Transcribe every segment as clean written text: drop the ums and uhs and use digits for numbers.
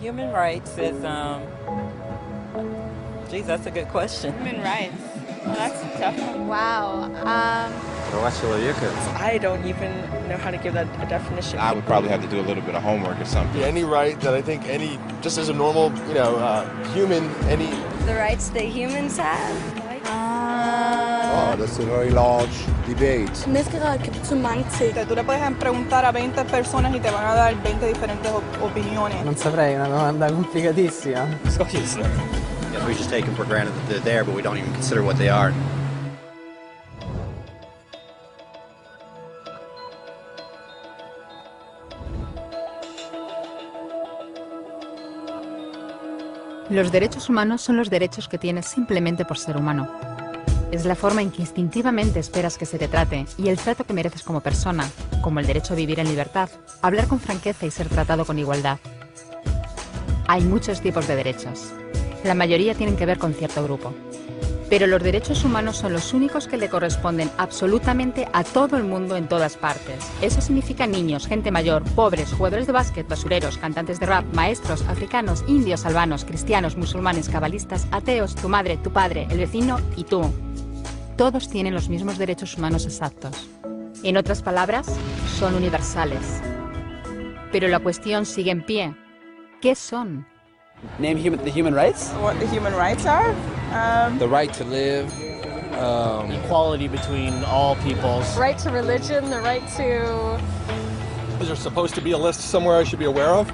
Human rights is, geez, that's a good question. Human rights. Well, that's a tough one. Wow. Права человека. I don't even know how to give that a definition. I would probably have to do a little bit of homework or something. Any right that I think just as a normal, human, The rights that humans have. Oh, that's a very large debate. Menneskerettigheder kan betyde mange ting. Tú le puedes preguntar a 20 personas y te van a dar 20 diferentes opiniones. Non saprei, è una domanda complicatissima. Yes, we just take them for granted that they're there, but we don't even consider what they are. Los derechos humanos son los derechos que tienes simplemente por ser humano. Es la forma en que instintivamente esperas que se te trate y el trato que mereces como persona, como el derecho a vivir en libertad, hablar con franqueza y ser tratado con igualdad. Hay muchos tipos de derechos. La mayoría tienen que ver con cierto grupo. Pero los derechos humanos son los únicos que le corresponden absolutamente a todo el mundo en todas partes. Eso significa niños, gente mayor, pobres, jugadores de básquet, basureros, cantantes de rap, maestros, africanos, indios, albanos, cristianos, musulmanes, cabalistas, ateos, tu madre, tu padre, el vecino y tú. Todos tienen los mismos derechos humanos exactos. En otras palabras, son universales. Pero la cuestión sigue en pie. ¿Qué son? Name the human rights? What the human rights are? The right to live. Equality between all peoples. Right to religion, the right to... Is there supposed to be a list somewhere I should be aware of?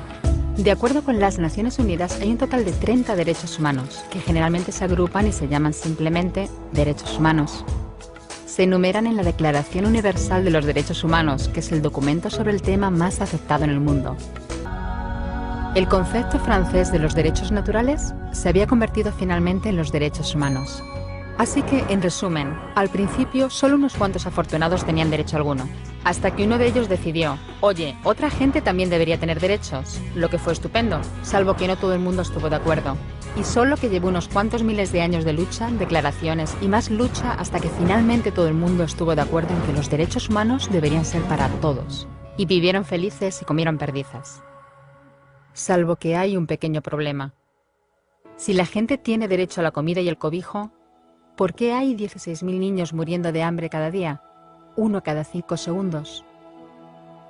De acuerdo con las Naciones Unidas, hay un total de 30 derechos humanos, que generalmente se agrupan y se llaman simplemente derechos humanos. Se enumeran en la Declaración Universal de los Derechos Humanos, que es el documento sobre el tema más aceptado en el mundo. El concepto francés de los derechos naturales se había convertido finalmente en los derechos humanos. Así que, en resumen, al principio solo unos cuantos afortunados tenían derecho alguno, hasta que uno de ellos decidió, oye, otra gente también debería tener derechos, lo que fue estupendo, salvo que no todo el mundo estuvo de acuerdo. Y solo que llevó unos cuantos miles de años de lucha, declaraciones y más lucha hasta que finalmente todo el mundo estuvo de acuerdo en que los derechos humanos deberían ser para todos. Y vivieron felices y comieron perdices. Salvo que hay un pequeño problema. Si la gente tiene derecho a la comida y el cobijo, ¿por qué hay 16.000 niños muriendo de hambre cada día? 1 cada 5 segundos.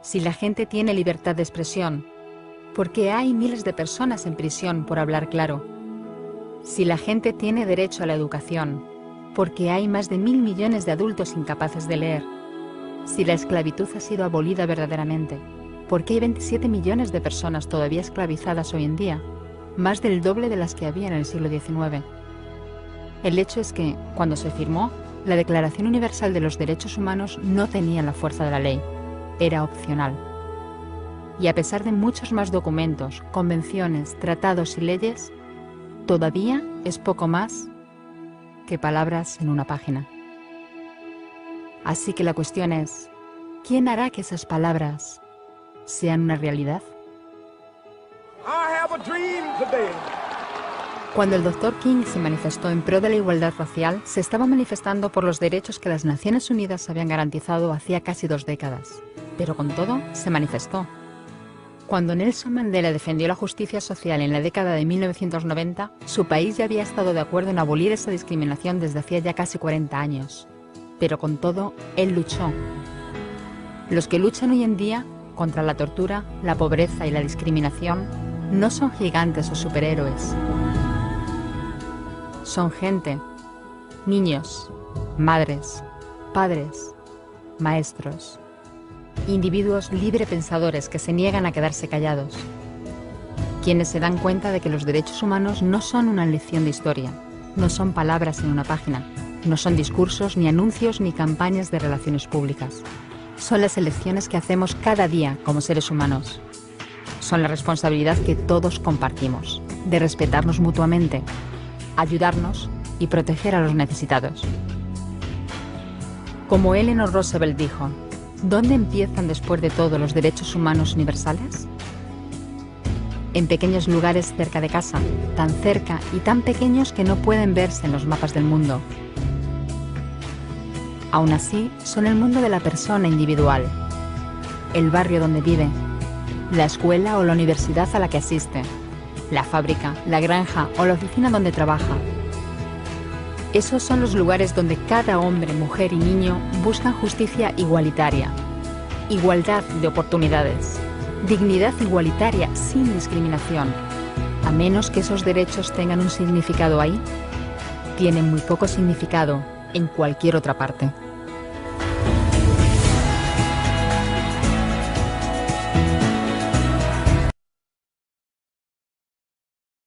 Si la gente tiene libertad de expresión, ¿por qué hay miles de personas en prisión por hablar claro? Si la gente tiene derecho a la educación, ¿por qué hay más de 1.000 millones de adultos incapaces de leer? Si la esclavitud ha sido abolida verdaderamente, ¿por qué hay 27 millones de personas todavía esclavizadas hoy en día? Más del doble de las que había en el siglo XIX. El hecho es que, cuando se firmó, la Declaración Universal de los Derechos Humanos no tenía la fuerza de la ley. Era opcional. Y a pesar de muchos más documentos, convenciones, tratados y leyes, todavía es poco más que palabras en una página. Así que la cuestión es, ¿quién hará que esas palabras sean una realidad? I have a dream today. Cuando el Dr. King se manifestó en pro de la igualdad racial, se estaba manifestando por los derechos que las Naciones Unidas habían garantizado hacía casi 2 décadas. Pero con todo, se manifestó. Cuando Nelson Mandela defendió la justicia social en la década de 1990, su país ya había estado de acuerdo en abolir esa discriminación desde hacía ya casi 40 años. Pero con todo, él luchó. Los que luchan hoy en día contra la tortura, la pobreza y la discriminación no son gigantes o superhéroes. Son gente, niños, madres, padres, maestros, individuos librepensadores que se niegan a quedarse callados, quienes se dan cuenta de que los derechos humanos no son una lección de historia, no son palabras en una página, no son discursos, ni anuncios, ni campañas de relaciones públicas. Son las elecciones que hacemos cada día como seres humanos. Son la responsabilidad que todos compartimos, de respetarnos mutuamente, ayudarnos y proteger a los necesitados. Como Eleanor Roosevelt dijo, ¿dónde empiezan después de todo los derechos humanos universales? En pequeños lugares cerca de casa, tan cerca y tan pequeños que no pueden verse en los mapas del mundo. Aún así, son el mundo de la persona individual, el barrio donde vive, la escuela o la universidad a la que asiste, la fábrica, la granja o la oficina donde trabaja. Esos son los lugares donde cada hombre, mujer y niño buscan justicia igualitaria, igualdad de oportunidades, dignidad igualitaria sin discriminación. A menos que esos derechos tengan un significado ahí, tienen muy poco significado en cualquier otra parte.